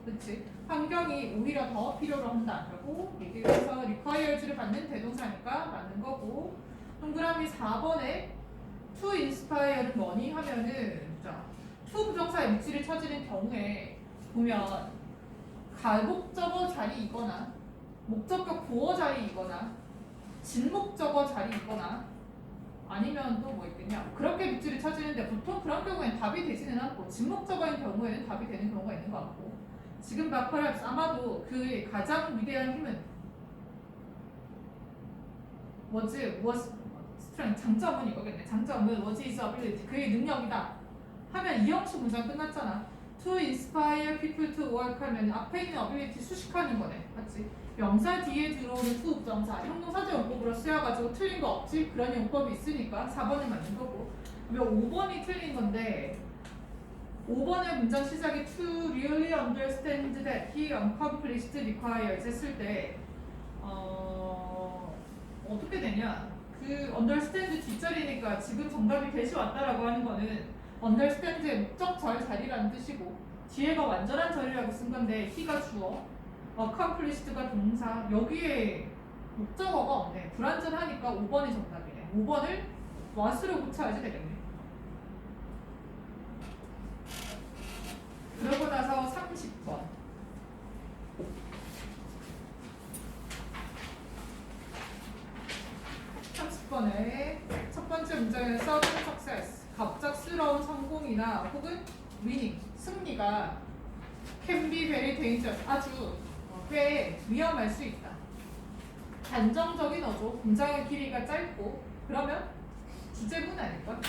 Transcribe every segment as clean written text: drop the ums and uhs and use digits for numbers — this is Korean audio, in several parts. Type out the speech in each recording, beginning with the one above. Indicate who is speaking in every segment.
Speaker 1: 그치? 환경이 오히려 더 필요로 한다라고 얘기를 해서 requires를 받는 대동사니까 맞는 거고 동그라미 4번에 to inspire는 뭐니 하면은 자, to 부정사의 위치를 찾는 경우에 보면 가목적어 자리이거나 목적격 보어 자리이거나 진목적어 자리이거나 아니면 또 뭐 있겠냐 그렇게 위치를 찾으는데 보통 그런 경우에는 답이 되지는 않고 진목적어인 경우에는 답이 되는 경우가 있는 것 같고 지금 바퍼랩스 아마도 그의 가장 위대한 힘은 뭐지 무엇 스트렝 장점은 이거겠네 장점은 was his ability 그의 능력이다 하면 이 형식 문장 끝났잖아 to inspire people to work 하면 앞에 있는 ability 수식하는 거네 맞지? 명사 뒤에 들어오는 to 부정사 형용사적 용법으로 쓰여가지고 틀린 거 없지? 그런 용법이 있으니까 4번이 맞는 거고 그러면 5번이 틀린 건데 5번의 문장 시작이 to really understand that he accomplished requires 했을 때 어떻게 되냐 그 understand 뒷자리니까 지금 정답이 대시 왔다라고 하는 거는 understand의 목적절 자리라는 뜻이고 뒤에가 완전한 절이라고 쓴 건데 he가 주어 accomplished가 동사 여기에 목적어가 없네 불완전하니까 5번이 정답이네 5번을 was로 고쳐야지 되겠네 그러고 나서 30번 첫 번째 문장에서 sudden success 갑작스러운 성공이나 혹은 winning 승리가 can be very dangerous 아주 꽤 위험할 수 있다 단정적인 어조 문장의 길이가 짧고 그러면 주제문 아닐까?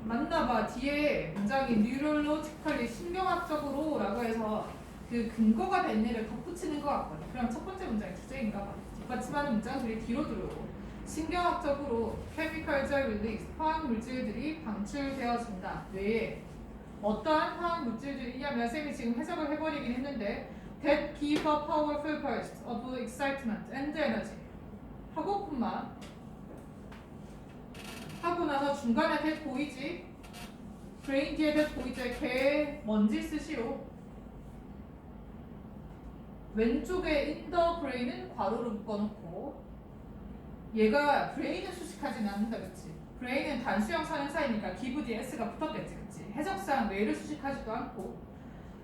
Speaker 1: 맞나봐 뒤에 문장이 neurologically 신경학적으로 라고 해서 그 근거가 된 일을 덧붙이는 것 같거든 그럼 첫 번째 문장이 주제인가 봐 뒷받침하는 문장들이 뒤로 들어오고 신경학적으로 chemicals are released 화학 물질들이 방출되어진다 뇌에 어떠한 화학 물질들이냐면 쌤이 지금 해석을 해버리긴 했는데 that give a powerful burst of excitement and energy 하고뿐만 하고 나서 중간에 that 보이지 brain 뒤에 that 보이지 걔 먼지 쓰시오 왼쪽에 in the brain은 괄호로 묶어놓고 얘가 brain은 수식하지는 않는다 그치 brain은 단수형 사는사이니까 give 뒤에 s가 붙었겠지 그치 해석상 뇌를 수식하지도 않고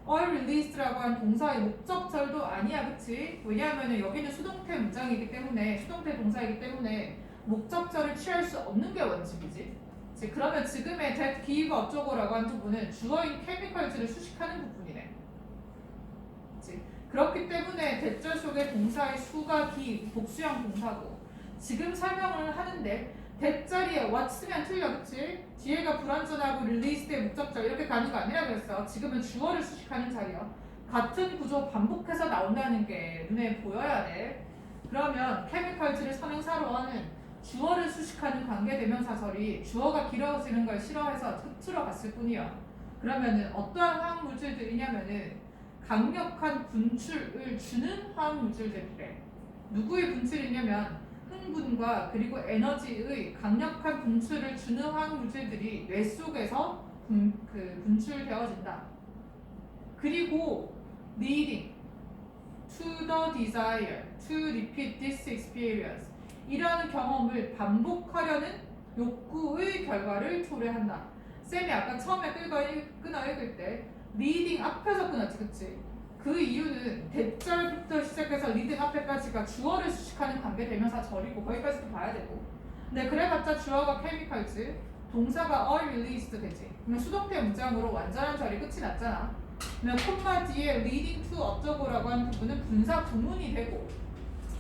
Speaker 1: all released라고 한 동사의 목적절도 아니야 그치 왜냐하면 여기는 수동태 문장이기 때문에 수동태 동사이기 때문에 목적절을 취할 수 없는 게 원칙이지 그러면 지금의 that give 어쩌고라고 한 부분은 주어인 chemicals를 수식하는 부분이네 그치? 그렇기 때문에 대절 속의 동사의 수가 give 복수형 동사고 지금 설명을 하는데 대자리에 what 쓰면 틀려 그치? 뒤에가 불완전하고 released의 목적절 이렇게 가는 거 아니라 그랬어 지금은 주어를 수식하는 자리야 같은 구조 반복해서 나온다는 게 눈에 보여야 돼 그러면 chemicals를 선행사로 하는 주어를 수식하는 관계대명사절이 주어가 길어지는 걸 싫어해서 끝으로 갔을 뿐이야 그러면은 어떠한 화학물질들이냐면은 강력한 분출을 주는 화학물질들이래 누구의 분출이냐면 흥분과 그리고 에너지의 강력한 분출을 주는 화학물질들이 뇌 속에서 분출되어진다. 그리고 leading to the desire to repeat this experience 이러한 경험을 반복하려는 욕구의 결과를 초래한다. 쌤이 아까 처음에 끊어 읽을 때 leading 앞에서 끊었지 그치? 그 이유는 대절부터 시작해서 리딩 앞에까지가 주어를 수식하는 관계대명사절이고 거기까지도 봐야 되고 근데 그래봤자 주어가 chemicals 동사가 all released 되지 그러면 수동태 문장으로 완전한 절이 끝이 났잖아 그러면 콤마 뒤에 leading to 어쩌고라고 하는 부분은 분사 구문이 되고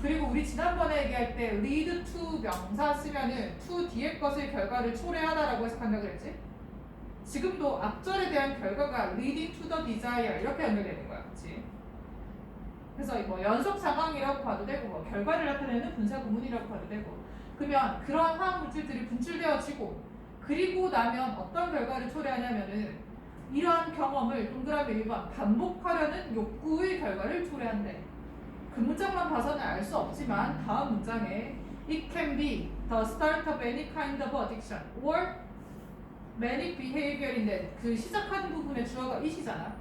Speaker 1: 그리고 우리 지난번에 얘기할 때 lead to 명사 쓰면은 to 뒤에 것의 결과를 초래하다라고 해석한다 그랬지? 지금도 앞절에 대한 결과가 leading to the desire 이렇게 연결되는 거야 그치? 그래서 뭐 연속 상황이라고 봐도 되고 뭐 결과를 나타내는 분사 구문이라고 봐도 되고 그러면 그러한 화학 물질들이 분출되어지고 그리고 나면 어떤 결과를 초래하냐면은 이러한 경험을 동그라미 1번 반복하려는 욕구의 결과를 초래한대 그 문장만 봐서는 알 수 없지만 다음 문장에 It can be the start of any kind of addiction or manic behavior인데 그 시작하는 부분의 주어가 it이잖아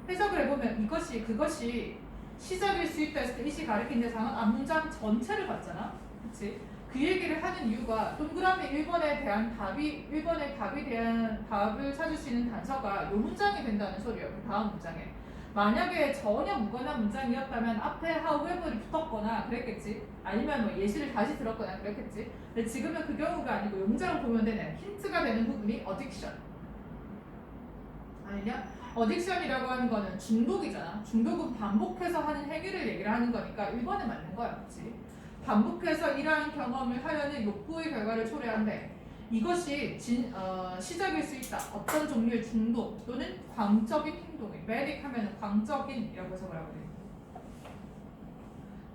Speaker 1: 해석을 해보면 이것이 그것이 시작일 수 있다 했을 때 이시 가리킨 대상은 앞문장 전체를 봤잖아. 그치? 그 얘기를 하는 이유가 동그라미 1번에 대한 답이 1번의 답에 대한 답을 찾을 수 있는 단서가 이 문장이 된다는 소리예요. 그 다음 문장에. 만약에 전혀 무관한 문장이었다면 앞에 however이 붙었거나 그랬겠지. 아니면 뭐 예시를 다시 들었거나 그랬겠지. 근데 지금은 그 경우가 아니고 용장을 보면 되는 힌트가 되는 부분이 addiction. 아니냐? 어딕션이라고 하는 거는 중독이잖아. 중독은 반복해서 하는 행위를 얘기를 하는 거니까 1번에 맞는 거야. 그치? 반복해서 이러한 경험을 하려는 욕구의 결과를 초래한대. 이것이 시작일 수 있다. 어떤 종류의 중독 또는 광적인 행동이. 매닉 하면 광적인이라고 해서 뭐라고 돼?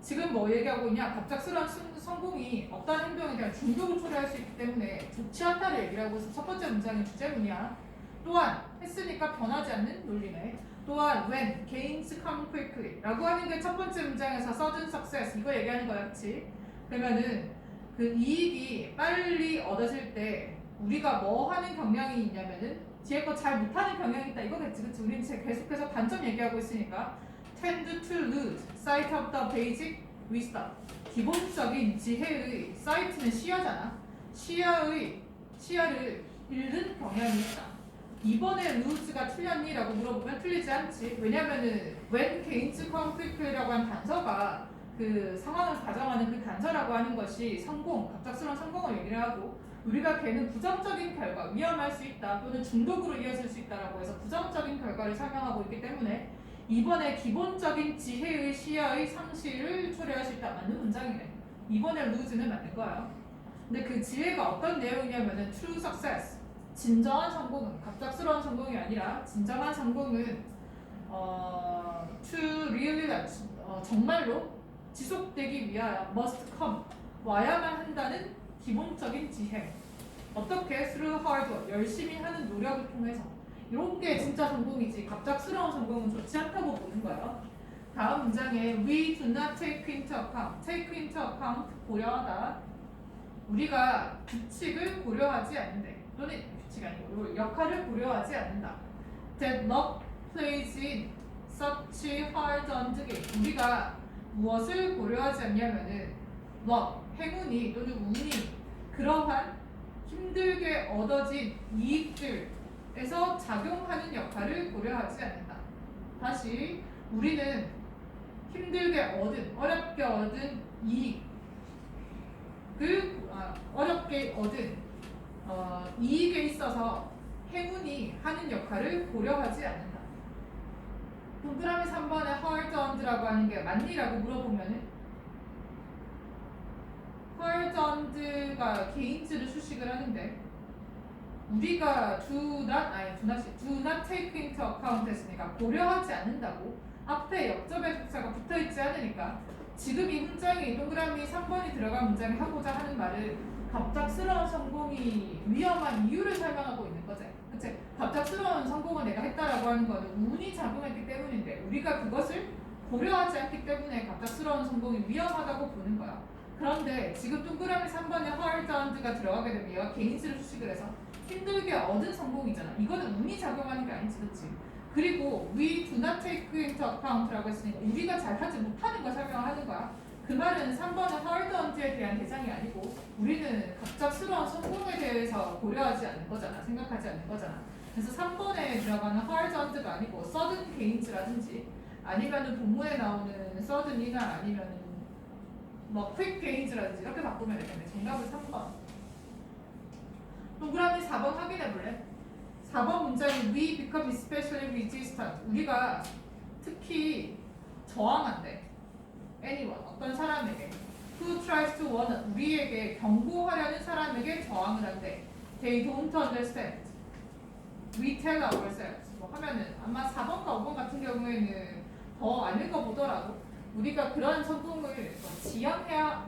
Speaker 1: 지금 뭐 얘기하고 있냐? 갑작스러운 성공이 어떤 행동에 대한 중독을 초래할 수 있기 때문에 좋지 않다를 얘기를 하고 있어. 첫 번째 문장의 주제문이야. 또한 했으니까 변하지 않는 논리네. 또한 when gains come quickly 라고 하는 게 첫 번째 문장에서 sudden success 이거 얘기하는 거야. 그치? 그러면은 그 이익이 빨리 얻어질 때 우리가 뭐 하는 경향이 있냐면은 뒤에 거 잘 못하는 경향이 있다 이거겠지. 그치? 우리는 계속해서 단점 얘기하고 있으니까 tend to lose sight of the basic wisdom 기본적인 지혜의 sight는 시야잖아. 시야를 잃는 경향이 있다. 이번에 루즈가 틀렸니? 라고 물어보면 틀리지 않지. 왜냐면은 when gains come quickly라고 한 단서가 그 상황을 가정하는 그 단서라고 하는 것이 성공, 갑작스러운 성공을 얘기를 하고 우리가 걔는 부정적인 결과, 위험할 수 있다 또는 중독으로 이어질 수 있다라고 해서 부정적인 결과를 설명하고 있기 때문에 이번에 기본적인 지혜의 시야의 상실을 초래할 수 있다. 맞는 문장이네. 이번에 루즈는 맞는 거예요. 근데 그 지혜가 어떤 내용이냐면은 true success 진정한 성공은 갑작스러운 성공이 아니라 진정한 성공은 to really 정말로 지속되기 위하여 must come 와야만 한다는 기본적인 지혜. 어떻게 through hard work 열심히 하는 노력을 통해서 이런 게 진짜 성공이지 갑작스러운 성공은 좋지 않다고 보는 거예요. 다음 문장에 we do not take into account take into account 고려하다 우리가 규칙을 고려하지 않는데 또는 규칙이 아니고 역할을 고려하지 않는다. That luck plays in such hard earned game. 우리가 무엇을 고려하지 않냐면은 luck, 행운이 또는 운이 그러한 힘들게 얻어진 이익들에서 작용하는 역할을 고려하지 않는다. 다시 우리는 힘들게 얻은, 어렵게 얻은 이익 어렵게 얻은 이익에 있어서 행운이 하는 역할을 고려하지 않는다. 동그라미 3번에 hard earned라고 하는 게 맞니라고 물어보면은 hard earned가 gains를 수식을 하는데 우리가 do not take into account 했으니까 고려하지 않는다고 앞에 역접의 동사가 붙어있지 않으니까 지금 이 문장이 동그라미 3번이 들어간 문장이 하고자 하는 말은 갑작스러운 성공이 위험한 이유를 설명하고 있는 거지. 그치? 갑작스러운 성공을 내가 했다라고 하는 거는 운이 작용했기 때문인데 우리가 그것을 고려하지 않기 때문에 갑작스러운 성공이 위험하다고 보는 거야. 그런데 지금 동그라미 3번에 hard earned가 들어가게 되면 얘가 gains를 수식을 해서 힘들게 얻은 성공이잖아. 이거는 운이 작용하는 게 아니지. 그치? 그리고 we do not take into account라고 했으니까 우리가 잘하지 못하는 걸 설명하는 거야. 그 말은 3번의 hard earned에 대한 대상이 아니고 우리는 갑작스러운 성공에 대해서 고려하지 않는 거잖아. 생각하지 않는 거잖아. 그래서 3번에 들어가는 hard earned가 아니고 sudden gains라든지 아니면은 본문에 나오는 sudden이나 아니면은 뭐 quick gains라든지 이렇게 바꾸면 되겠네. 정답은 3번. 동그라미 4번 확인해 볼래? 4번 문장이 we become especially resistant. 우리가 특히 저항한대. anyone, 어떤 사람에게. who tries to warn, 우리에게 경고하려는 사람에게 저항을 한대. they don't understand. we tell ourselves. 뭐 하면은 아마 4번과 5번 같은 경우에는 더 안 읽어보더라도 우리가 그런 성공을 지향해야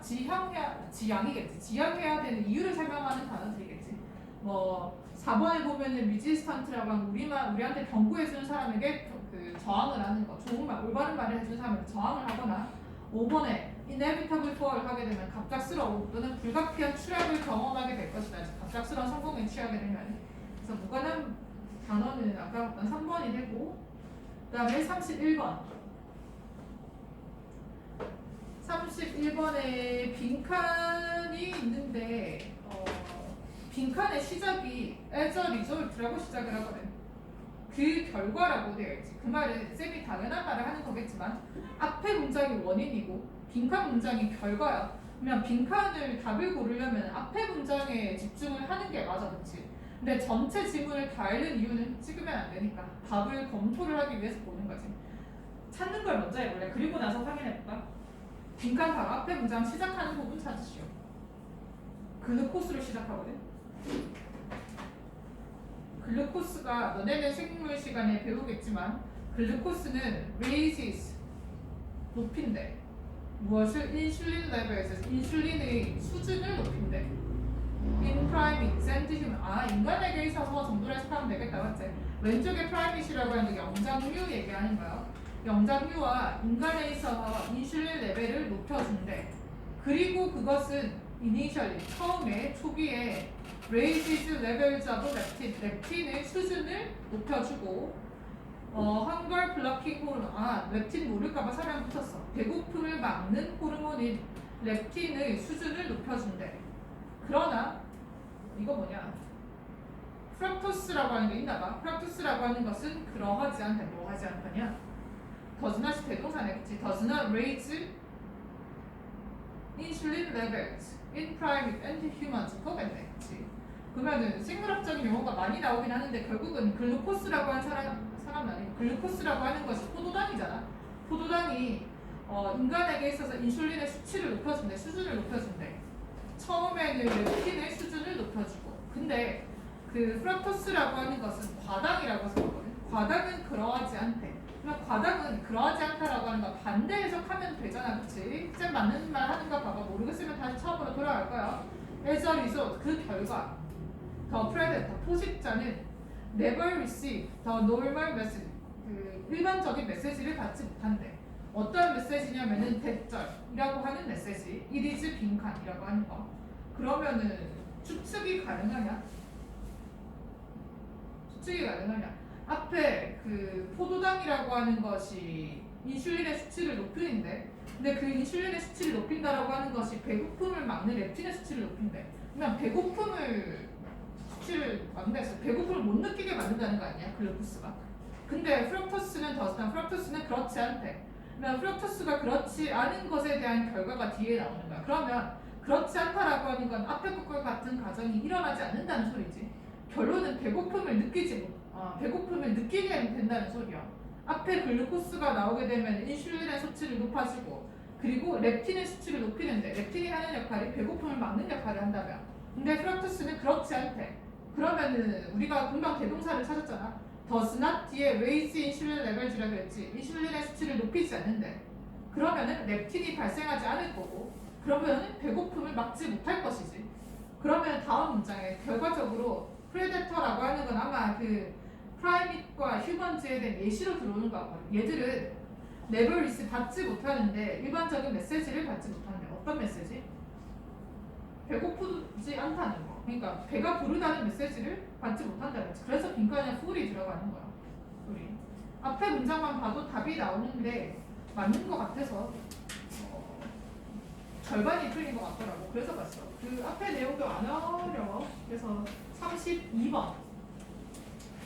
Speaker 1: 되는 이유를 설명하는 단어들이겠지. 뭐 4번에 보면은 resistant라고 하면 우리한테 경고해주는 사람에게 그 저항을 하는 거, 좋은 말, 올바른 말을 해주는 사람에게 저항을 하거나 5번에 inevitable fall 하게 되면 갑작스러운 또는 불가피한 추락을 경험하게 될 것이다. 갑작스러운 성공에 취하게 되면. 그래서 무관한 단어는 아까 봤던 3번이 되고 그 다음에 31번. 31번에 빈칸이 있는데 빈칸의 시작이 as a result라고 시작을 하거든. 그 결과라고 되어 있지. 그 말은 쌤이 당연한 말을 하는 거겠지만 앞에 문장이 원인이고 빈칸 문장이 결과야. 그러면 빈칸을 답을 고르려면 앞에 문장에 집중을 하는 게 맞아, 그렇지? 근데 전체 지문을 다 읽는 이유는 찍으면 안 되니까 답을 검토를 하기 위해서 보는 거지. 찾는 걸 먼저 해볼래? 그리고 나서 확인해볼까? 빈칸 바로 앞에 문장 시작하는 부분 찾으시오. 글루코스로 시작하거든. 글루코스가 너네는 생물 시간에 배우겠지만 글루코스는 raises 높인대. 무엇을? 인슐린 레벨에서 인슐린의 수준을 높인대. in primates and human. 인간에게 있어서 정도로 해석하면 되겠다, 맞지? 왼쪽에 primate이라고 하는 게 영장류 얘기하는 거야. 영장류와 인간에 있어서 인슐린 레벨을 높여준대. 그리고 그것은 initially 처음에 초기에 raises levels of leptin, 렙틴의 수준을 높여주고 hunger blocking 호르몬, 렙틴 모를까봐 사람 붙였어. 배고픔을 막는 호르몬인 렙틴의 수준을 높여준대. 그러나 이거 뭐냐? 프락토스라고 하는 게 있나봐. 프락토스라고 하는 것은 그러하지 않다. 뭐 하지 않다냐? does not 대동사네, 그치? does not raise insulin levels in primate and humans. 그거겠네, 그치? 그러면은 생물학적인 용어가 많이 나오긴 하는데 결국은 글루코스라고 하는 사람은 아니고 글루코스라고 하는 것이 포도당이잖아. 포도당이 인간에게 있어서 인슐린의 수치를 높여준대, 수준을 높여준대. 처음에는 렙틴의 수준을 높여주고. 근데 그 프락토스라고 하는 것은 과당이라고 썼거든. 과당은 그러하지 않대. 그럼 과당은 그러하지 않다라고 하는 거 반대 해석하면 되잖아, 그치? 쌤 맞는 말 하는 거 봐봐. 모르겠으면 다시 처음으로 돌아갈 거야. as a result, 그 결과 더 predator, 포식자는 never receive the normal message, 그 일반적인 메시지를 받지 못한대. 어떤 메시지냐면은 대절이라고 하는 메시지, it is 빈칸이라고 하는 거. 그러면은 추측이 가능하냐? 추측이 가능하냐? 앞에 그 포도당이라고 하는 것이 인슐린의 수치를 높이는데, 근데 그 인슐린의 수치를 높인다라고 하는 것이 배고픔을 막는 렙틴의 수치를 높인대. 그러면 수치를 막는다 해서 배고픔을 못 느끼게 만든다는 거 아니야, 글루코스가? 근데 프락토스는 프락토스는 그렇지 않대. 그러면 프락토스가 그렇지 않은 것에 대한 결과가 뒤에 나오는 거야. 그러면 그렇지 않다라고 하는 건 앞에 것과 같은 과정이 일어나지 않는다는 소리지. 결론은 배고픔을 느끼게 된다는 소리야. 앞에 글루코스가 나오게 되면 인슐린의 수치를 높아지고, 그리고 렙틴의 수치를 높이는데 렙틴이 하는 역할이 배고픔을 막는 역할을 한다면, 근데 프락토스는 그렇지 않대. 그러면은 우리가 금방 대동사를 찾았잖아. does not 뒤에 raise insulin levels라고 했지. 인슐린의 수치를 높이지 않는데, 그러면은 렙틴이 발생하지 않을 거고, 그러면은 배고픔을 막지 못할 것이지. 그러면 다음 문장에 결과적으로 프레데터라고 하는 건 아마 그 프라이밋과 휴먼즈에 대한 예시로 들어오는 거 같거든. 얘들은 레벨리스 받지 못하는데 일반적인 메시지를 받지 못하는데, 어떤 메시지? 배고프지 않다는 거. 그러니까 배가 부르다는 메시지를 받지 못한다는 거지. 그래서 빈칸에 full이 들어가는 거야. full이. 앞에 문장만 봐도 답이 나오는데 맞는 것 같아서 절반이 틀린 것 같더라고. 그래서 봤어. 그 앞에 내용도 안 어려워. 그래서 32번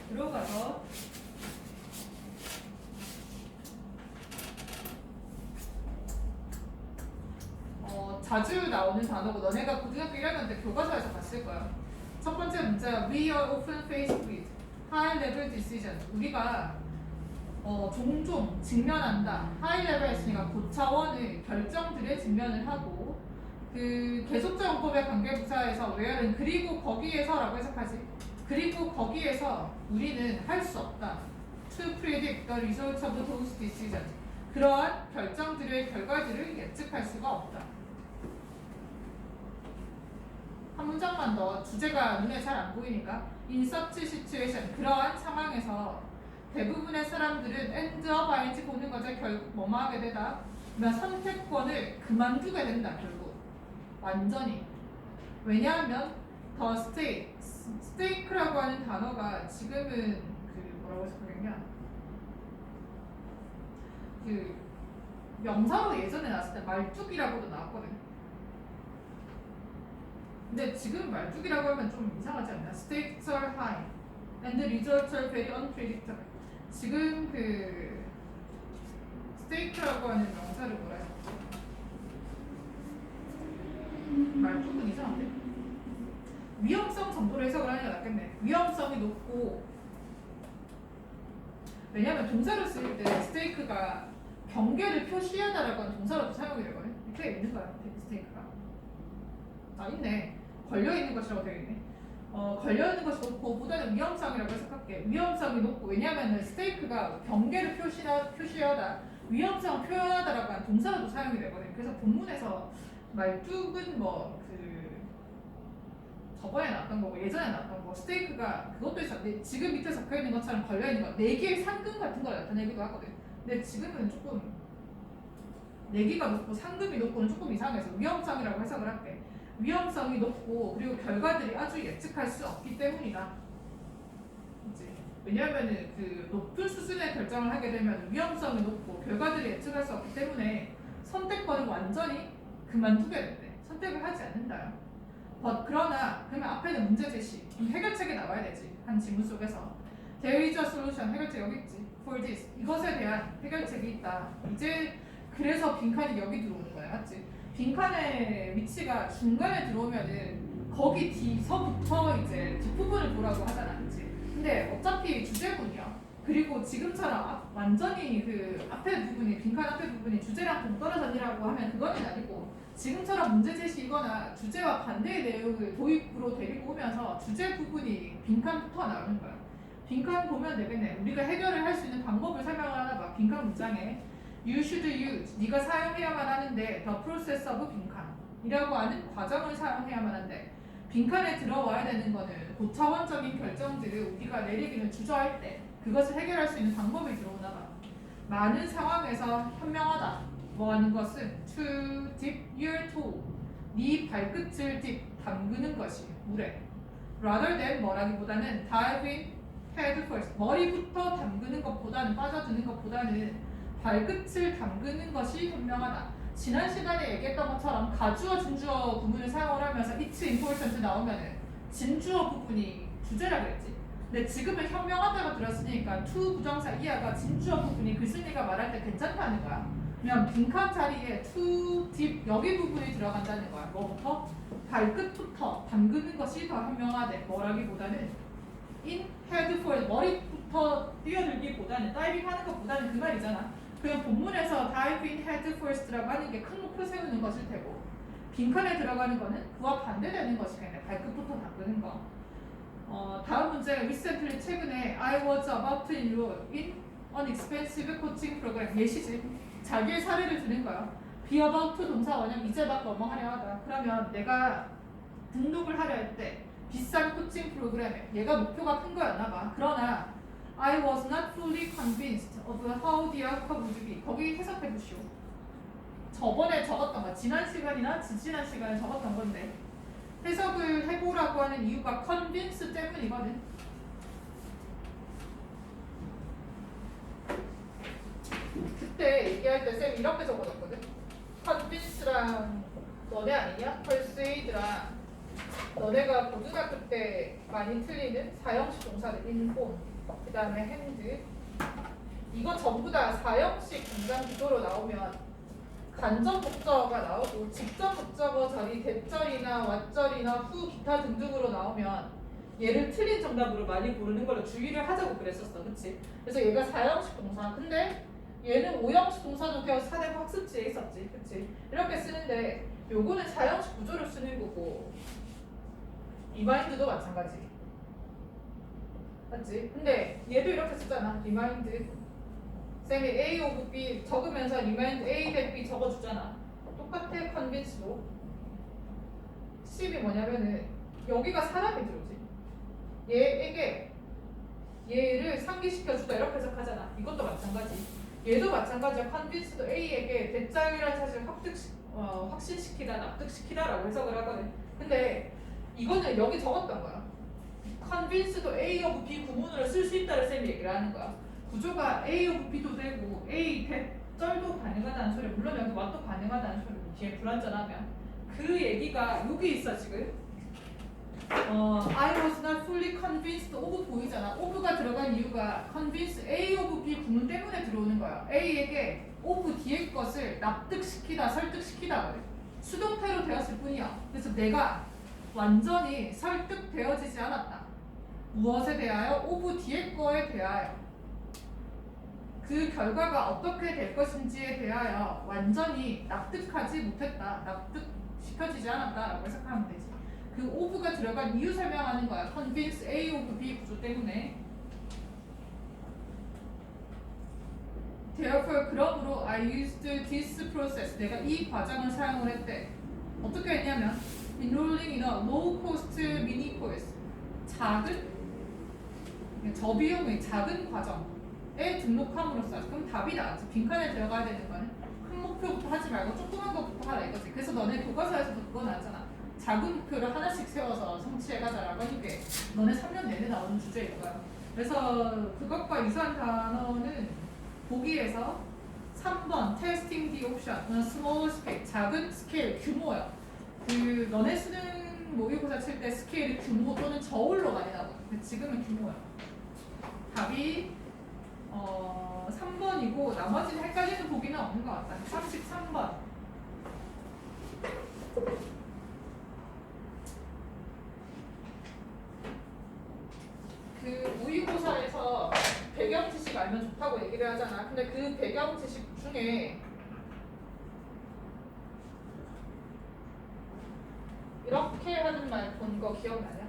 Speaker 1: 들어가서 자주 나오는 단어고 너네가 고등학교 1학년 때 교과서에서 봤을 거야. 첫 번째 문자 We are often faced with high level decisions. 우리가 종종 직면한다. 하이 레벨 했으니까 고차원의 결정들에 직면을 하고, 그 계속적 문법의 관계부사에서 where는 그리고 거기에서라고 해석하지. 그리고 거기에서 우리는 할 수 없다. To predict the results of those decisions. 그러한 결정들의 결과들을 예측할 수가 없다. 한 문장만 더. 주제가 눈에 잘 안 보이니까. In such situation. 그러한 상황에서 대부분의 사람들은 end up ing 보는 거죠. 결국 뭐뭐 하게 되다. 그러면 선택권을 그만두게 된다. 결국 완전히. 왜냐하면 the stake라고 하는 단어가 지금은 그 뭐라고 해석하겠냐, 그 명사로 예전에 나왔을 때 말뚝이라고도 나왔거든. 근데 지금 말뚝이라고 하면 좀 이상하지 않나? Stakes are high and the results are very unpredictable. 지금 그 stake라고 하는 명사를 뭐라 해야 되지? 말뚝은 이상한데? 위험성 정도로 해석을 하는 게 낫겠네. 위험성이 높고, 왜냐면 동사로 쓸 때 stake가 경계를 표시하다라고 하는 동사로도 사용이 되거든. 밑에 있는 거야, stake가. 아, 있네. 걸려있는 것이라고 되어 있네. 걸려있는 것이 높고 보다는 위험성이라고 해석할게. 위험성이 높고, 왜냐하면 스테이크가 경계를 표시하다, 위험성을 표현하다라고 하는 동사로도 사용이 되거든. 그래서 본문에서 말뚝은 저번에 나왔던 거고 예전에 나왔던 거, 스테이크가 그것도 있었는데 지금 밑에 적혀 있는 것처럼 걸려 있는 거, 4개의 상금 같은 걸 나타내기도 하거든. 근데 지금은 조금 4개가 높고 상금이 높고는 조금 이상해서 위험성이라고 해석을 할게. 위험성이 높고 그리고 결과들이 아주 예측할 수 없기 때문이다. 이제 왜냐하면은 그 높은 수준의 결정을 하게 되면 위험성이 높고 결과들이 예측할 수 없기 때문에 선택권을 완전히 그만두게 된대. 선택을 하지 않는다요. 그러나 그러면 앞에는 문제 제시, 해결책이 나와야 되지. 한 지문 속에서 There is a solution, 해결책 여기 있지. For this, 이것에 대한 해결책이 있다. 이제 그래서 빈칸이 여기 들어오는 거야, 맞지? 빈칸의 위치가 중간에 들어오면은 거기 뒤서부터 이제 뒷부분을 보라고 하잖아, 그치? 근데 어차피 주제문이야. 그리고 지금처럼 완전히 그 앞에 부분이, 빈칸 앞에 부분이 주제랑 동떨어졌니라고 하면 그거는 아니고, 지금처럼 문제 제시이거나 주제와 반대의 내용을 도입으로 데리고 오면서 주제 부분이 빈칸부터 나오는 거야. 빈칸 보면 되겠네. 우리가 해결을 할 수 있는 방법을 설명을 하나 봐. 빈칸 문장에 You should use, 네가 사용해야만 하는데 the process of 빈칸이라고 하는 과정을 사용해야만 한데, 빈칸에 들어와야 되는 거는 고차원적인 결정들을 우리가 내리기는 주저할 때 그것을 해결할 수 있는 방법이 들어오나 봐. 많은 상황에서 현명하다 뭐 하는 것은 to dip your toe, 네 발끝을 dip, 담그는 것이 물에, rather than 뭐라기보다는 dive in head first, 머리부터 담그는 것보다는, 빠져드는 것보다는 발끝을 담그는 것이 현명하다. 지난 시간에 얘기했던 것처럼 가주어 진주어 구문을 사용을 하면서 it's important 나오면은 진주어 부분이 주제라 그랬지. 근데 지금은 현명하다고 들었으니까 to 부정사 이하가 진주어 부분이 글쓴이가 말할 때 괜찮다는 거야. 그냥 빈칸 자리에 to dip 여기 부분이 들어간다는 거야. 뭐부터? 발끝부터 담그는 것이 더 현명하대. 뭐라기보다는 in head first, 머리부터 뛰어들기보다는, 다이빙 하는 것보다는 그 말이잖아. 그냥 본문에서 dive in head first라고 하는 게 큰 목표 세우는 것일 테고, 빈칸에 들어가는 거는 그와 반대되는 것이겠네. 발끝부터 담그는 거. 다음 문제, recently 최근에 I was about to enroll in an expensive coaching program. 예시지. 자기의 사례를 드는 거야. be about to 동사 원형 이제 막 넘어가려 하다. 그러면 내가 등록을 하려 할 때 비싼 코칭 프로그램에 얘가 목표가 큰 거였나 봐. 그러나 I was not fully convinced of how the outcome would be. 거기 해석해 보시오. 저번에 적었던 거, 지난 시간이나 지지난 시간에 적었던 건데 해석을 해보라고 하는 이유가 convince 때문이거든. 그때 얘기할 때 쌤이 이렇게 적어놨거든. convince랑 너네 아니냐? persuade랑 너네가 고등학교 때 많이 틀리는 사형식 동사들 inform, 그 다음에 hand, 이거 전부 다 사형식 문장 구조로 나오면 간접 목적어가 나오고 직접 목적어 자리 대절이나 왓절이나 후 기타 등등으로 나오면 얘를 틀린 정답으로 많이 고르는 걸로 주의를 하자고 그랬었어, 그치? 그래서 얘가 사형식 동사, 근데 얘는 오형식 동사도 그냥 사대부 학습지에 있었지, 그치? 이렇게 쓰는데 요거는 사형식 구조로 쓰는 거고 리마인드도 마찬가지, 맞지? 근데 얘도 이렇게 쓰잖아, 리마인드. 쌤이 A 오브 B 적으면서 리마인드 A 대 B 적어주잖아. 똑같아, 컨빈스도. 핵심이 뭐냐면은 여기가 사람이 들어오지. 얘에게 얘를 상기시켜주다 이렇게 해석하잖아. 이것도 마찬가지. 얘도 마찬가지야. 컨빈스도 A에게 대장이라는 사실을 확신시키다, 납득시키다라고 해석을 하거든. 근데 이거는 여기 적었던 거야. 컨빈스도 A 오브 B 구문으로 쓸 수 있다를 쌤이 얘기를 하는 거야. 구조가 A 오브 B도 되고 A 대 쩔도 가능하다는 소리, 물론 여기 왓도 가능하다는 소리고 뒤에 불완전하면 그 얘기가 여기 있어 지금. I was not fully convinced of 보이잖아. of가 들어간 이유가 convince A of B 구문 때문에 들어오는 거야. A에게 of 뒤의 것을 납득시키다, 설득시키다 그래. 수동태로 되었을 뿐이야. 그래서 내가 완전히 설득되어지지 않았다. 무엇에 대하여? of 뒤의 거에 대하여. 그 결과가 어떻게 될 것인지에 대하여 완전히 납득하지 못했다. 납득시켜지지 않았다라고 해석하면 되지. 그 of가 들어간 이유 설명하는 거야. convince A of B 구조 때문에. Therefore, 그러므로 I used this process. 내가 이 과정을 사용을 했대. 어떻게 했냐면 enrolling in a low cost mini course. 작은 저비용의 작은 과정에 등록함으로써. 그럼 답이 나왔지. 빈칸에 들어가야 되는 거는 큰 목표부터 하지 말고 조그만 것부터 하라 이거지. 그래서 너네 교과서에서도 그거 나왔잖아. 작은 목표를 하나씩 세워서 성취해가자라고 하니까 너네 3년 내내 나오는 주제일 거야. 그래서 그것과 유사한 단어는 보기에서 3번 testing the option, small scale, 작은 스케일, 규모야. 그 너네 쓰는 모의고사 칠 때 스케일이 규모 또는 저울로 많이 나오거든. 지금은 규모야. 답이 3번이고 나머지는 헷갈리는 보기는 없는 것 같다. 33번. 그 모의고사에서 배경 지식 알면 좋다고 얘기를 하잖아. 근데 그 배경 지식 중에 이렇게 하는 말 본 거 기억나냐?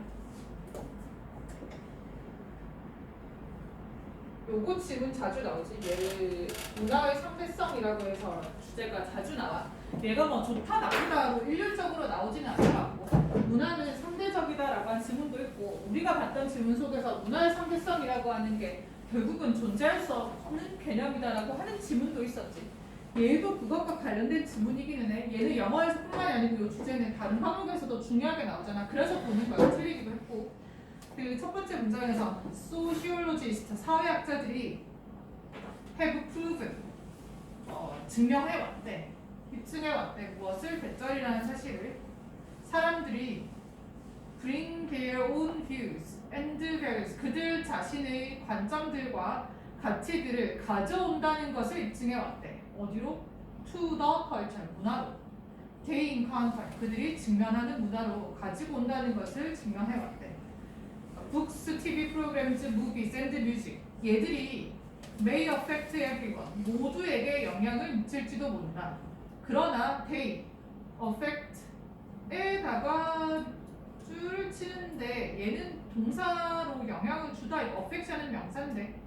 Speaker 1: 요거 질문 자주 나오지. 얘를 문화의 상대성이라고 해서 주제가 자주 나와. 얘가 뭐 좋다 나쁘다로 일률적으로 나오지는 않더라고. 문화는 상대적이다라고 하는 질문도 있고, 우리가 봤던 질문 속에서 문화의 상대성이라고 하는 게 결국은 존재할 수 없는 개념이다라고 하는 질문도 있었지. 얘도 그것과 관련된 질문이기는 해. 얘는 영어에서뿐만이 아니고 이 주제는 다른 과목에서도 중요하게 나오잖아. 그래서 보는 거야. 틀리기도 했고. 그 첫 번째 문장에서 sociologist, 사회학자들이 have proven, 증명해왔대. 입증해왔대. 무엇을? 배절이라는 사실을. 사람들이 bring their own views and values, 그들 자신의 관점들과 가치들을 가져온다는 것을 입증해왔대. 어디로? to the culture, 문화로. they encounter, 그들이 직면하는 문화로 가지고 온다는 것을 증명해왔대. books, TV programs, movies and music, 얘들이 may affect everyone, 모두에게 영향을 미칠지도 모른다. 그러나 they affect 에다가 줄을 치는데 얘는 동사로 영향을 주다. affection은 명사인데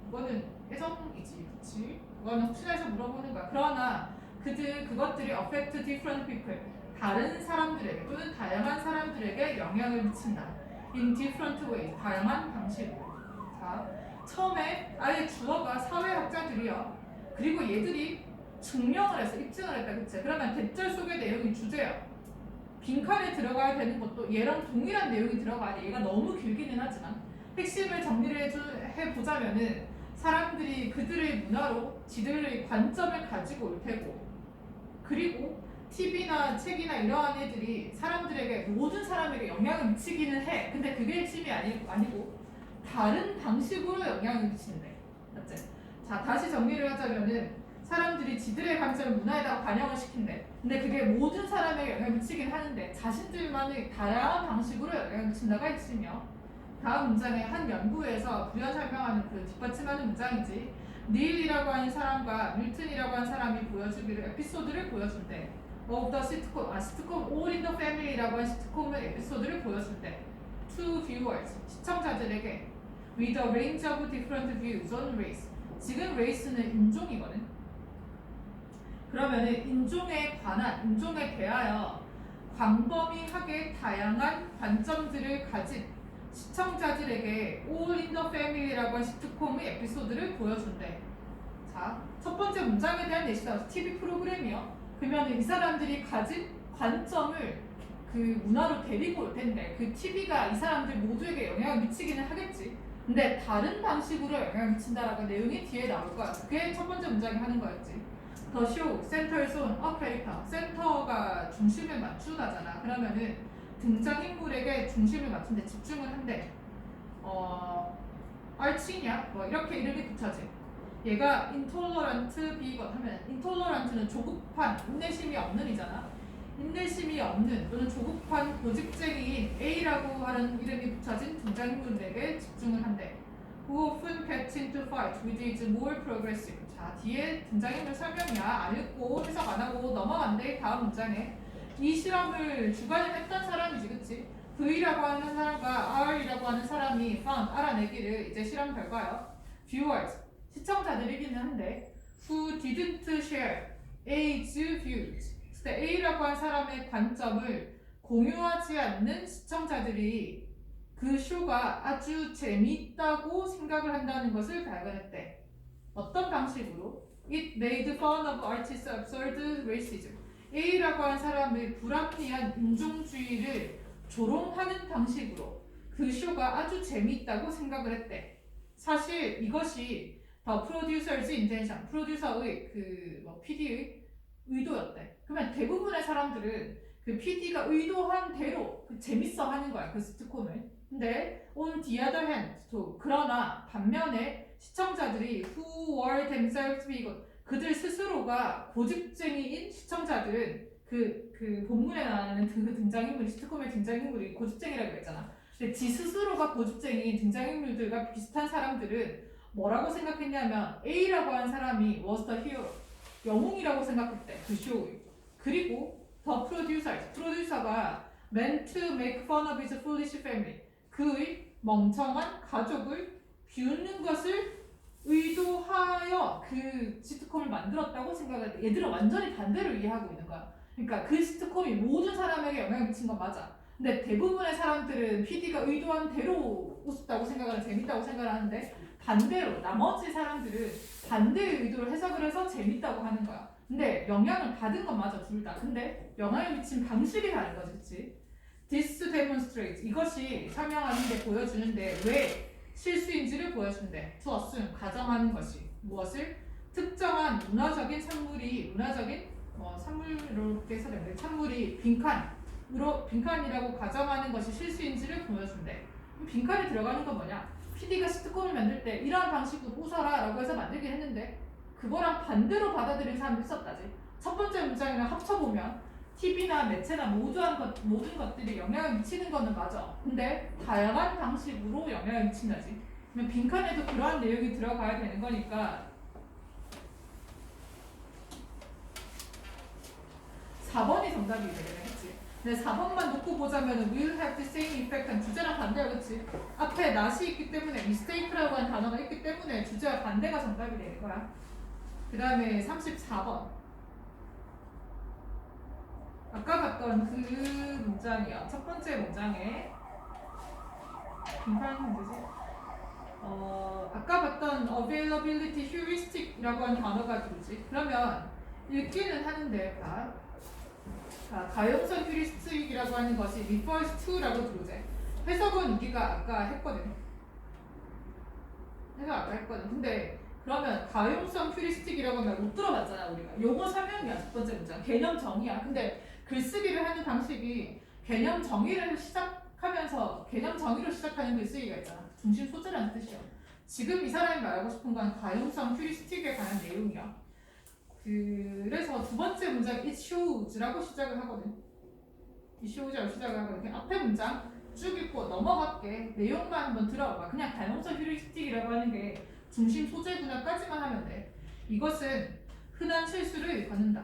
Speaker 1: 이거는 애정이지, 그치? 이거는 혹시나 해서 물어보는 거야. 그러나 그것들이 affect different people, 다른 사람들에게 또는 다양한 사람들에게 영향을 미친다. in different ways, 다양한 방식으로. 자, 처음에 아예 주어가 사회학자들이야. 그리고 얘들이 증명을 해서 입증을 했다, 그치? 그러면 대절 속의 내용이 주제야. 빈칸에 들어가야 되는 것도 얘랑 동일한 내용이 들어가야 돼. 얘가 너무 길기는 하지만 핵심을 정리를 해보자면은 사람들이 그들의 문화로 지들의 관점을 가지고 올 테고, 그리고 TV나 책이나 이러한 애들이 사람들에게, 모든 사람에게 영향을 미치기는 해. 근데 그게 핵심이 아니고 다른 방식으로 영향을 미치는데, 맞지? 자, 다시 정리를 하자면은 사람들이 지들의 관점을 문화에다가 반영을 시킨대. 근데 그게 모든 사람에게 영향을 미치긴 하는데 자신들만의 다양한 방식으로 영향을 미친다가 핵심이요. 다음 문장에 한 연구에서 부연 설명하는 그 뒷받침하는 문장이지. 닐이라고 하는 사람과 밀튼이라고 하는 사람이 보여주기를 에피소드를 보여준대. of the sitcom, sitcom All in the Family라고 하는 시트콤의 에피소드를 보여준대. To viewers, 시청자들에게 with a range of different views on race. 지금 race는 인종이거든. 그러면은 인종에 관한, 인종에 대하여 광범위하게 다양한 관점들을 가진 시청자들에게 All in the Family라고 한 시트콤의 에피소드를 보여준대. 자, 첫 번째 문장에 대한 예시다. TV 프로그램이요. 그러면 이 사람들이 가진 관점을 그 문화로 데리고 올 텐데 그 TV가 이 사람들 모두에게 영향을 미치기는 하겠지. 근데 다른 방식으로 영향을 미친다라는 내용이 뒤에 나올 거야. 그게 첫 번째 문장이 하는 거였지. 더 쇼, 센터의 손, 캐릭터. 센터가 중심을 맞추다잖아. 그러면은 등장인물에게 중심을 맞춘 데 집중을 한대. 알치냐? 뭐 이렇게 이름이 붙여지. 얘가 인톨러런트 비건 하면 인톨러런트는 조급한, 인내심이 없는 이잖아. 인내심이 없는 또는 조급한 고집쟁이인 A라고 하는 이름이 붙여진 등장인물에게 집중을 한대. Who often gets into fight with is more progressive. 자, 뒤에 등장인물 설명이야. 안 읽고 해석 안 하고 넘어간대. 다음 문장에 이 실험을 주관했던 사람이지, 그치? V라고 하는 사람과 R이라고 하는 사람이 found 알아내기를 이제 실험 결과요. Viewers 시청자들이기는 한데 who didn't share A's views. 근데 A라고 한 사람의 관점을 공유하지 않는 시청자들이 그 쇼가 아주 재미있다고 생각을 한다는 것을 발견했대. 어떤 방식으로? It made fun of artists' absurd racism. A라고 한 사람의 불합리한 인종주의를 조롱하는 방식으로 그 쇼가 아주 재미있다고 생각을 했대. 사실 이것이 더 프로듀서즈 인텐션, 프로듀서의 PD의 의도였대. 그러면 대부분의 사람들은 그 PD가 의도한 대로 재밌어 하는 거야, 그 시트콤을. 근데 on the other hand, 그러나 반면에 시청자들이 who were themselves bigot, 그들 스스로가 고집쟁이인 시청자들은 그 본문에 나오는 그 등장인물, 시트콤의 등장인물이 고집쟁이라고 했잖아. 근데 지 스스로가 고집쟁이인 등장인물들과 비슷한 사람들은 뭐라고 생각했냐면 A라고 하는 사람이 was the hero, 영웅이라고 생각했대, 그 쇼의. 그리고 the 프로듀서가 meant to make fun of his foolish family, 그의 멍청한 가족을 비웃는 것을 의도하여 그 시트콤을 만들었다고 생각을 해. 얘들은 완전히 반대로 이해하고 있는 거야. 그러니까 그 시트콤이 모든 사람에게 영향을 미친 건 맞아. 근데 대부분의 사람들은 PD가 의도한 대로 웃었다고 생각을 하고 재밌다고 생각을 하는데 반대로 나머지 사람들은 반대의 의도를 해석을 해서 재밌다고 하는 거야. 근데 영향을 받은 건 맞아, 둘 다. 근데 영향을 미친 방식이 다른 거지, 그치? This demonstrates, 이것이 설명하는 데 보여주는데 왜 실수인지를 보여준대. To assume, 가정하는 것이 무엇을? 특정한 문화적인 산물이 산물로 해석되는데 산물이 빈칸이라고 가정하는 것이 실수인지를 보여준대. 빈칸에 들어가는 건 뭐냐? PD가 시트콤을 만들 때 이러한 방식으로 웃어라 라고 해서 만들긴 했는데 그거랑 반대로 받아들인 사람도 있었다지. 첫 번째 문장이랑 합쳐보면 TV나 매체나 모든 것들이 영향을 미치는 거는 맞아. 근데 다양한 방식으로 영향을 미친다지. 그러면 빈칸에도 그러한 내용이 들어가야 되는 거니까 4번이 정답이 되겠네, 그치? 근데 4번만 놓고 보자면 will have the same effect 한 주제랑 반대야, 그치? 앞에 not이 있기 때문에 mistake라고 하는 단어가 있기 때문에 주제와 반대가 정답이 되는 거야. 그 다음에 34번. 아까 봤던 그 문장이야. 첫 번째 문장에 빈칸이 문제지? 아까 봤던 availability heuristic이라고 하는 단어가 들어오지. 그러면 읽기는 하는데 가용성 휴리스틱이라고 하는 것이 refers to라고 들어오지. 해석은 우리가 아까 했거든. 근데 그러면 가용성 휴리스틱이라고 하면 못 들어봤잖아, 우리가. 요거 설명이야, 첫 번째 문장. 개념 정의야. 근데 글쓰기를 하는 방식이 개념 정의로 시작하는 글쓰기가 있잖아. 중심 소재라는 뜻이야. 지금 이 사람이 말하고 싶은 건 가용성 휴리스틱에 관한 내용이야. 그래서 두 번째 문장 it shows라고 시작을 하거든. it shows라고 시작을 하거든. 그냥 앞에 문장 쭉 읽고 넘어갈게. 내용만 한번 들어봐. 그냥 가용성 휴리스틱이라고 하는 게 중심 소재구나까지만 하면 돼. 이것은 흔한 실수를 일컫는다.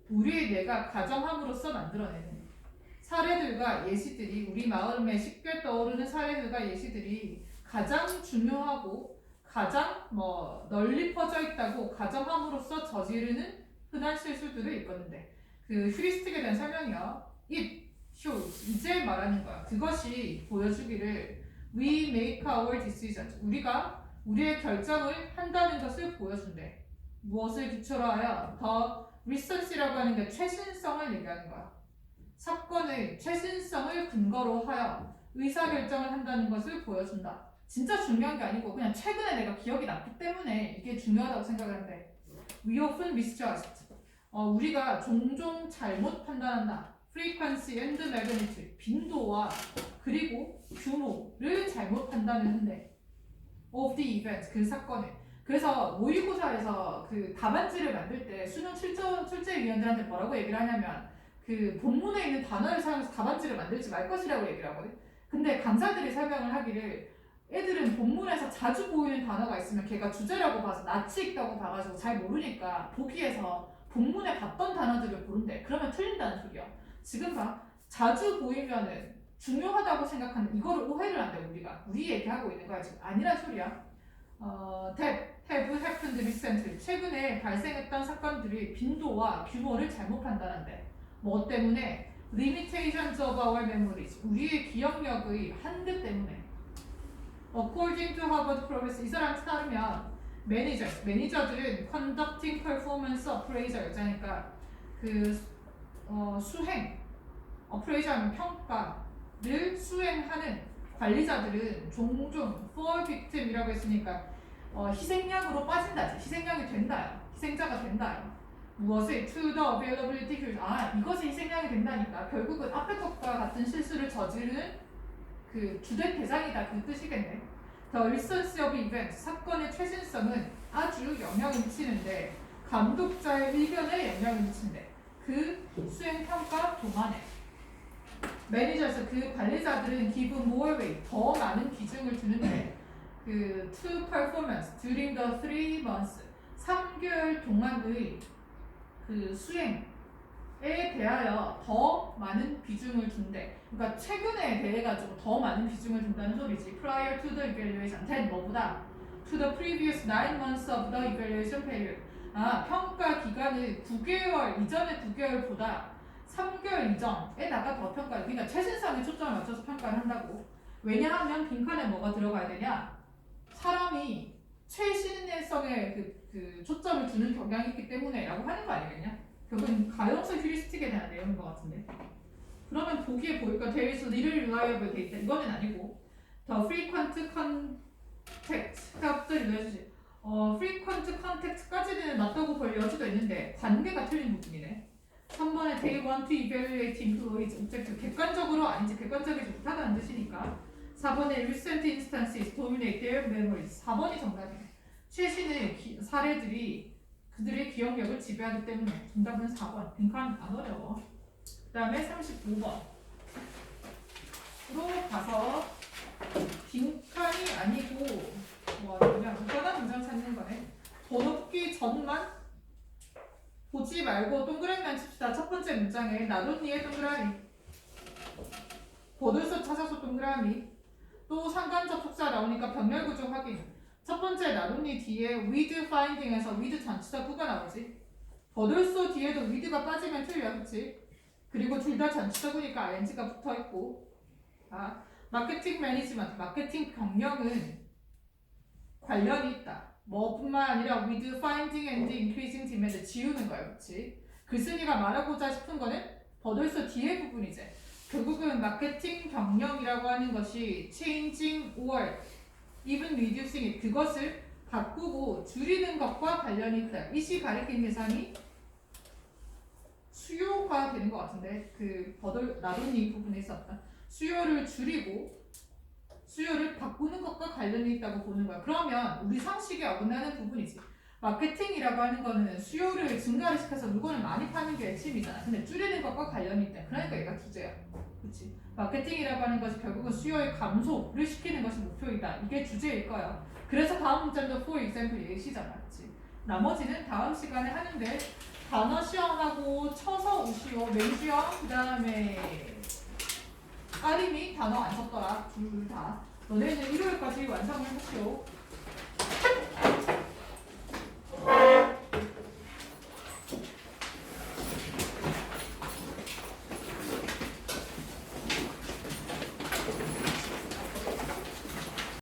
Speaker 1: 우리의 뇌가 가정함으로써 만들어내는 사례들과 예시들이, 우리 마음에 쉽게 떠오르는 사례들과 예시들이 가장 중요하고 가장 널리 퍼져 있다고 가정함으로써 저지르는 흔한 실수들을 일컫는데, 그 휴리스틱에 대한 설명이요. It shows, 이제 말하는 거야. 그것이 보여주기를 we make our decisions, 우리가 우리의 결정을 한다는 것을 보여준대. 무엇을 기초로 하여? 더 recency라고 하는 게 최신성을 얘기하는 거야. 사건의 최신성을 근거로 하여 의사결정을 한다는 것을 보여준다. 진짜 중요한 게 아니고 그냥 최근에 내가 기억이 났기 때문에 이게 중요하다고 생각을 하는데 we often misjudge. 우리가 종종 잘못 판단한다. frequency and magnitude. 빈도와 그리고 규모를 잘못 판단하는데 of the event. 그 사건을. 그래서 모의고사에서 그 답안지를 만들 때 수능 출제위원들한테 뭐라고 얘기를 하냐면 그 본문에 있는 단어를 사용해서 답안지를 만들지 말 것이라고 얘기를 하거든. 근데 강사들이 설명을 하기를 애들은 본문에서 자주 보이는 단어가 있으면 걔가 주제라고 봐서 낯이 익다고 봐가지고 잘 모르니까 보기에서 본문에 봤던 단어들을 고른대. 그러면 틀린다는 소리야. 지금 봐. 자주 보이면은 중요하다고 생각하는 이거를 오해를 한대 우리가. 우리 얘기하고 있는 거야 지금. 아니란 소리야. have happened recently. 최근에 발생했던 사건들이 빈도와 규모를 잘못 판단한대. 뭐 때문에? limitations of our memories. 우리의 기억력의 한계 때문에. According to Harvard Progress. 이 사람 따르면 매니저들은 conducting performance appraisal자니까 그 수행 appraisal하면 평가를 수행하는 관리자들은 종종 for victim이라고 했으니까 희생양으로 빠진다지. 희생양이 된다요. 희생자가 된다요. 무엇을 to the availability q 이것이 희생양이 된다니까 결국은 앞에 것과 같은 실수를 저지르는 그 주된 대상이다 그 뜻이겠네. The recency of event 사건의 최신성은 아주 영향을 미치는데 감독자의 의견에 영향을 미친대. 그 수행 평가 동안에 매니저에서 그 관리자들은 give more weight 더 많은 비중을 두는데 그 to performance during the 3 months 3개월 동안의 그 수행에 대하여 더 많은 비중을 둔대. 그러니까 최근에 대해 가지고 더 많은 비중을 둔다는 소리지. Prior to the evaluation, that 뭐보다 to the previous 9 months of the evaluation period. 평가 기간을 9개월 이전의 9개월보다 3개월 이전에다가 더 평가를. 그러니까 최신성에 초점을 맞춰서 평가를 한다고. 왜냐하면 빈칸에 뭐가 들어가야 되냐? 사람이 최신성에 그 초점을 두는 경향이 있기 때문에라고 하는 거 아니겠냐? 결국은 가용성 휴리스틱에 대한 내용인 것 같은데. 그러면 보기에 보니까 there is little reliable data. 이거는 아니고 the frequent contact 답들을 해주지. frequent contact까지는 맞다고 볼 여지도 있는데 관계가 틀린 부분이네. 3번에 they want to evaluate employees objective 객관적으로 아닌지 객관적이지 못하다는 뜻이니까 4번에 recent instances dominate their memories 4번이 정답이네. 최신의 사례들이 그들의 기억력을 지배하기 때문에 정답은 4번. 빈칸 안 어려워. 그 다음에 35번으로 가서 빈칸이 아니고 뭐 그냥 문자나 문장 찾는 거네. 번호 뽑기 전만 보지 말고 동그라미만 칩시다. 첫 번째 문장에 나돈니의 동그라미 보들서 찾아서 동그라미 또 상관적 속사 나오니까 병렬 구조 확인. 첫 번째 나돈니 뒤에 with finding에서 with 전치사구가 나오지. 버들소 뒤에도 with가 빠지면 틀려, 그치? 그리고 둘 다 전치사구니까 ing가 붙어있고. 마케팅 매니지먼트, 마케팅 경영은 관련이 있다. 뭐뿐만 아니라 with finding and increasing demand 지우는 거야, 그치? 글쓴이가 말하고자 싶은 거는 버들소 뒤에 부분이지. 결국은 마케팅 경영이라고 하는 것이 changing or even reducing it 그것을 바꾸고 줄이는 것과 관련이 있다. 이시 가리킨 대상이 수요가 되는 것 같은데 그 나돈니 부분에 있었다. 수요를 줄이고 수요를 바꾸는 것과 관련이 있다고 보는 거야. 그러면 우리 상식에 어긋나는 부분이지. 마케팅이라고 하는 거는 수요를 증가를 시켜서 물건을 많이 파는 게 핵심이잖아. 근데 줄이는 것과 관련이 있다. 그러니까 얘가 주제야. 그치? 마케팅이라고 하는 것이 결국은 수요의 감소를 시키는 것이 목표이다. 이게 주제일 거야. 그래서 다음 문장도 for example 예시잖아. 그치? 나머지는 다음 시간에 하는데 단어 시험하고 쳐서 오시오. 맹시험 그 다음에 까림이 단어 안 썼더라. 둘 다. 너네는 일요일까지 완성을 하시오.